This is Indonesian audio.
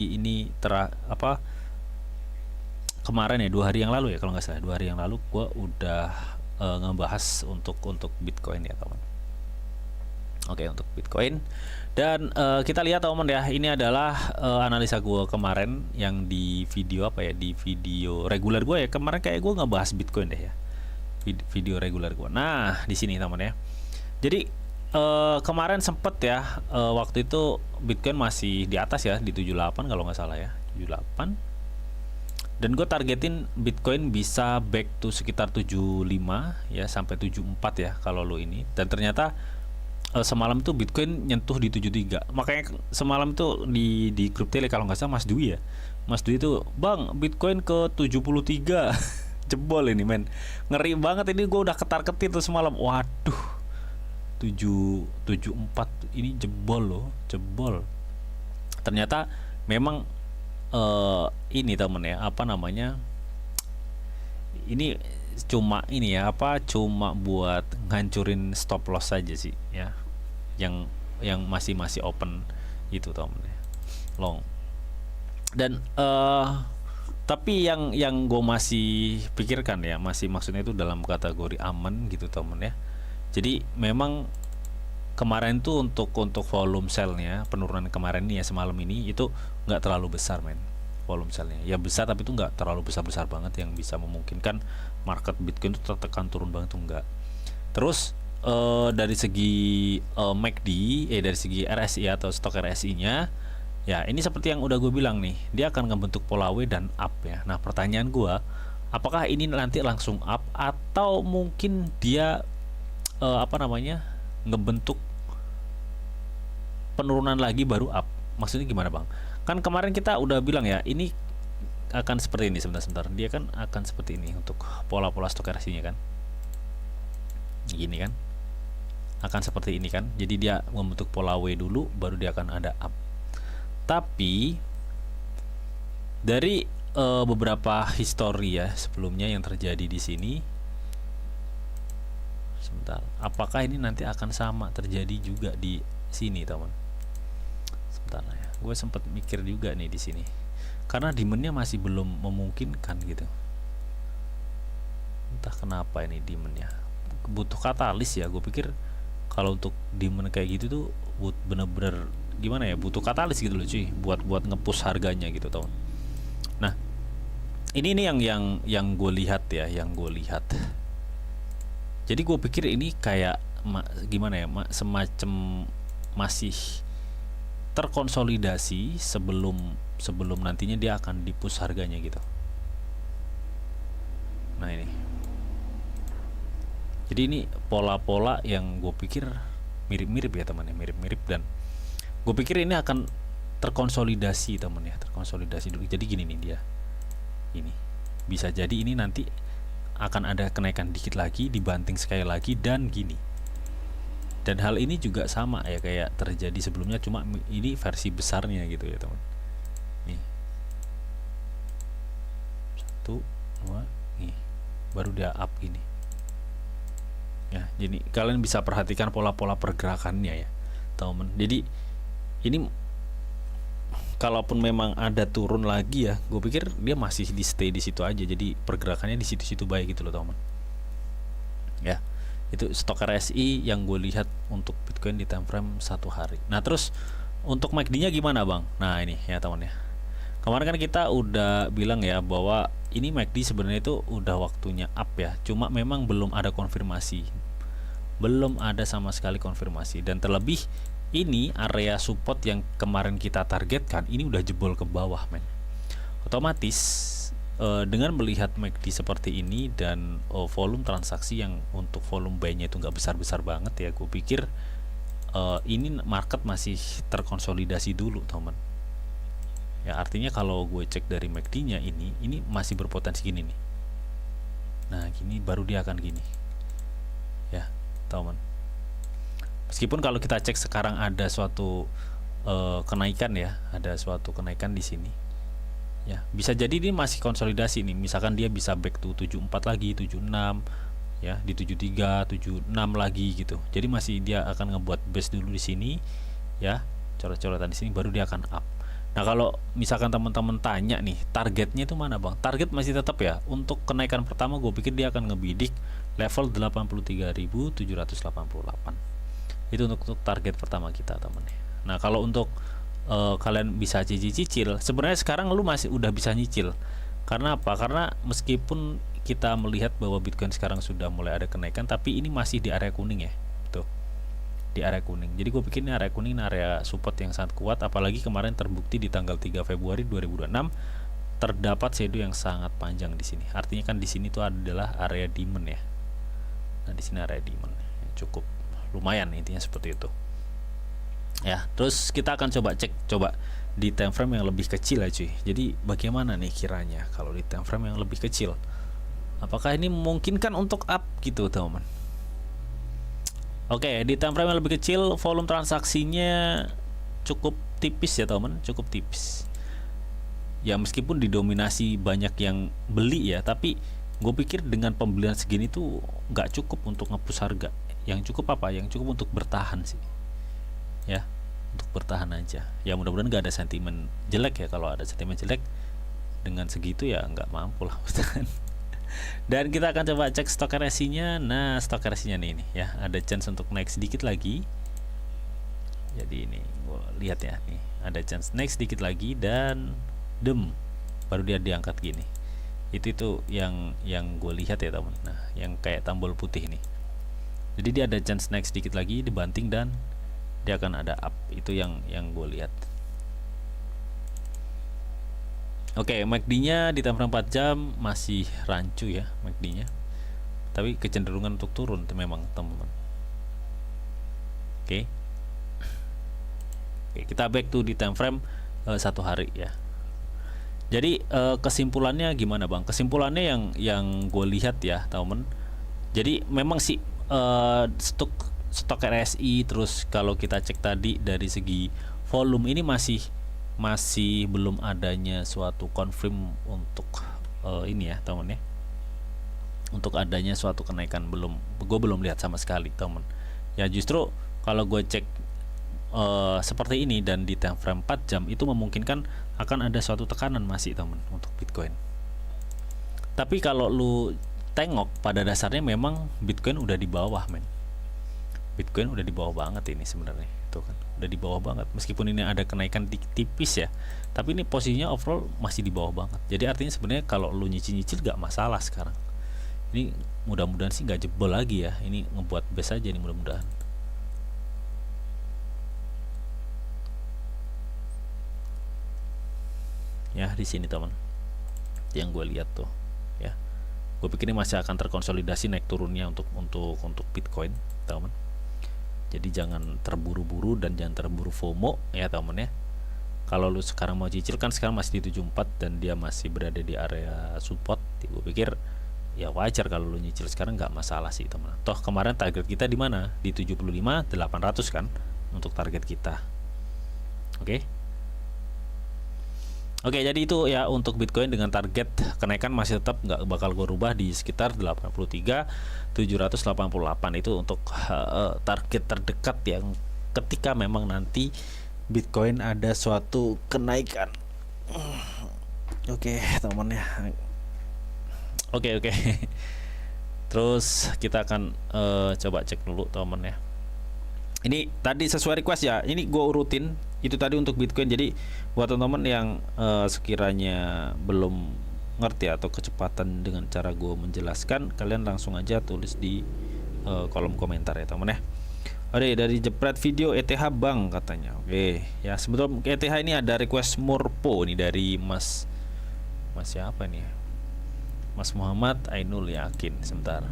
ini kemarin ya, 2 hari yang lalu ya kalau nggak salah, 2 hari yang lalu gue udah ngebahas untuk Bitcoin ya teman. Oke, untuk Bitcoin. Dan kita lihat teman ya, ini adalah analisa gue kemarin yang di video di video reguler gue ya. Kemarin kayak gue ngebahas Bitcoin deh ya, video reguler gue. Nah di sini teman ya. Jadi kemarin sempet ya, waktu itu Bitcoin masih di atas ya, di 78 kalau nggak salah ya, 78. Dan gue targetin Bitcoin bisa back to sekitar 75 ya, sampai 74 ya kalau lo ini. Dan ternyata semalam tuh Bitcoin nyentuh di 73. Makanya semalam tuh di grup tele kalau nggak salah Mas Dwi ya, Mas Dwi itu, bang Bitcoin ke 73. Jebol ini men, ngeri banget ini. Gue udah ketar-ketir tuh semalam, waduh 774 ini jebol loh, jebol. Ternyata memang ini temen ya, ini cuma ini ya, cuma buat ngancurin stop loss saja sih ya, yang masih open itu temen ya, long. Dan tapi yang gue masih pikirkan ya, masih maksudnya itu dalam kategori aman gitu temen ya. Jadi memang kemarin tuh untuk volume sell-nya, penurunan kemarin nih ya, semalam ini itu nggak terlalu besar men, volume sell-nya ya besar tapi itu nggak terlalu besar banget yang bisa memungkinkan market Bitcoin itu tertekan turun banget tuh nggak. Terus dari segi MACD, dari segi RSI atau stok RSI-nya ya, ini seperti yang udah gue bilang nih, dia akan ngebentuk pola W dan up ya. Nah pertanyaan gue, apakah ini nanti langsung up atau mungkin dia ngebentuk penurunan lagi baru up? Maksudnya gimana bang? Kan kemarin kita udah bilang ya, ini akan seperti ini. Sebentar, dia kan akan seperti ini untuk pola-pola stok RSI-nya kan, gini kan, akan seperti ini kan. Jadi dia membentuk pola W dulu, baru dia akan ada up. Tapi dari beberapa histori ya sebelumnya yang terjadi di sini, sebentar, apakah ini nanti akan sama terjadi juga di sini teman? Sebentar ya, gue sempat mikir juga nih di sini, karena demandnya masih belum memungkinkan gitu. Entah kenapa ini demandnya butuh katalis ya. Gue pikir kalau untuk demand kayak gitu tuh bener-bener gimana ya, butuh katalis gitu loh cuy, buat ngepush harganya gitu teman. Nah ini yang gue lihat ya, yang gue lihat. Jadi gue pikir ini kayak gimana ya, semacam masih terkonsolidasi sebelum nantinya dia akan dipush harganya gitu. Nah ini, jadi ini pola-pola yang gue pikir mirip-mirip ya teman ya, mirip-mirip. Dan gue pikir ini akan terkonsolidasi teman ya, terkonsolidasi dulu. Jadi gini nih dia, ini bisa jadi ini nanti akan ada kenaikan dikit lagi, dibanting sekali lagi, dan gini. Dan hal ini juga sama ya kayak terjadi sebelumnya, cuma ini versi besarnya gitu ya teman. Nih 1, 2 nih, baru dia up gini ya. Jadi kalian bisa perhatikan pola-pola pergerakannya ya teman. Jadi ini kalaupun memang ada turun lagi ya, gue pikir dia masih di stay di situ aja. Jadi pergerakannya di situ-situ baik gitu loh teman ya. Itu stok RSI yang gue lihat untuk Bitcoin di time frame 1 hari. Nah terus untuk MACD-nya gimana bang? Nah ini ya teman ya, kemarin kan kita udah bilang ya bahwa ini MACD sebenarnya itu udah waktunya up ya, cuma memang belum ada konfirmasi, belum ada sama sekali konfirmasi. Dan terlebih ini area support yang kemarin kita targetkan ini udah jebol ke bawah men. Otomatis dengan melihat MACD seperti ini dan volume transaksi yang untuk volume buy-nya itu nggak besar-besar banget ya, gue pikir ini market masih terkonsolidasi dulu teman ya. Artinya kalau gue cek dari MACD-nya ini masih berpotensi gini nih. Nah gini baru dia akan gini ya teman. Meskipun kalau kita cek sekarang ada suatu kenaikan ya, ada suatu kenaikan di sini ya, bisa jadi ini masih konsolidasi nih. Misalkan dia bisa back to 74 lagi, 76 ya, di 73, 76 lagi gitu. Jadi masih dia akan ngebuat base dulu di sini ya, coret-coretan di sini, baru dia akan up. Nah, kalau misalkan teman-teman tanya nih, targetnya itu mana bang? Target masih tetap ya, untuk kenaikan pertama gue pikir dia akan ngebidik level 83.788. Itu untuk target pertama kita teman. Nah, kalau untuk kalian bisa cicil, sebenarnya sekarang lu masih udah bisa nyicil. Karena apa? Karena meskipun kita melihat bahwa Bitcoin sekarang sudah mulai ada kenaikan, tapi ini masih di area kuning ya, tuh di area kuning. Jadi gue pikir ini area kuning, ini area support yang sangat kuat. Apalagi kemarin terbukti di tanggal 3 Februari 2026 terdapat shadow yang sangat panjang di sini. Artinya kan di sini tuh adalah area demand ya. Nah, di sini area demand cukup lumayan, intinya seperti itu. Ya, terus kita akan coba di time frame yang lebih kecil ya cuy. Jadi bagaimana nih kiranya kalau di time frame yang lebih kecil? Apakah ini memungkinkan untuk up gitu teman-teman? Oke, di time frame yang lebih kecil volume transaksinya cukup tipis ya teman-teman, cukup tipis. Ya meskipun didominasi banyak yang beli ya, tapi gue pikir dengan pembelian segini tuh nggak cukup untuk ngepush harga. Yang cukup apa? Yang cukup untuk bertahan sih. Ya, untuk bertahan aja. Ya mudah-mudahan nggak ada sentimen jelek ya. Kalau ada sentimen jelek dengan segitu ya nggak mampu lah bertahan. Dan kita akan coba cek stok RSI-nya. Nah, stok RSI-nya nih ya, ada chance untuk naik sedikit lagi. Jadi ini gue lihat ya nih, ada chance naik sedikit lagi dan baru dia diangkat gini. Itu yang gue lihat ya teman. Nah, yang kayak tombol putih nih. Jadi dia ada chance naik sedikit lagi, dibanting dan dia akan ada up. Itu yang gue lihat. Oke, MACD-nya di time frame 4 jam masih rancu ya MACD-nya. Tapi kecenderungan untuk turun memang teman-teman. Oke. Oke, kita back to di time frame 1 hari ya. Jadi kesimpulannya gimana bang? Kesimpulannya yang gue lihat ya teman. Jadi memang sih stok RSI, terus kalau kita cek tadi dari segi volume ini masih belum adanya suatu confirm untuk ini ya teman ya, untuk adanya suatu kenaikan gue belum lihat sama sekali teman ya. Justru kalau gue cek seperti ini dan di time frame 4 jam itu memungkinkan akan ada suatu tekanan masih teman untuk Bitcoin. Tapi kalau lu tengok pada dasarnya memang Bitcoin udah di bawah men. Bitcoin udah di bawah banget ini sebenarnya, tuh kan udah di bawah banget. Meskipun ini ada kenaikan tipis ya, tapi ini posisinya overall masih di bawah banget. Jadi artinya sebenarnya kalau lu nyicil gak masalah sekarang. Ini mudah-mudahan sih nggak jebol lagi ya. Ini ngebuat base aja nih mudah-mudahan. Ya di sini teman, yang gue lihat tuh ya, gue pikir ini masih akan terkonsolidasi naik turunnya untuk Bitcoin teman. Jadi jangan terburu-buru dan jangan terburu FOMO ya teman ya. Kalau lu sekarang mau cicil kan sekarang masih di 74 dan dia masih berada di area support. Gue pikir ya wajar kalau lu nyicil sekarang, nggak masalah sih teman. Toh kemarin target kita di mana? Di 75.800 kan untuk target kita. Oke. Oke, jadi itu ya untuk Bitcoin dengan target kenaikan masih tetap nggak bakal gue rubah di sekitar 83.788. Itu untuk target terdekat yang ketika memang nanti Bitcoin ada suatu kenaikan. Oke, teman-teman ya. Oke. Terus kita akan coba cek dulu teman ya. Ini tadi sesuai request ya. Ini gue urutin itu tadi untuk Bitcoin. Jadi buat teman-teman yang sekiranya belum ngerti atau kecepatan dengan cara gue menjelaskan, kalian langsung aja tulis di kolom komentar ya teman ya. Oke, dari jepret video ETH Bang katanya. Oke, ya sebetulnya ETH ini ada request Morpo nih dari Mas siapa nih? Mas Muhammad Ainul Yakin. Sebentar.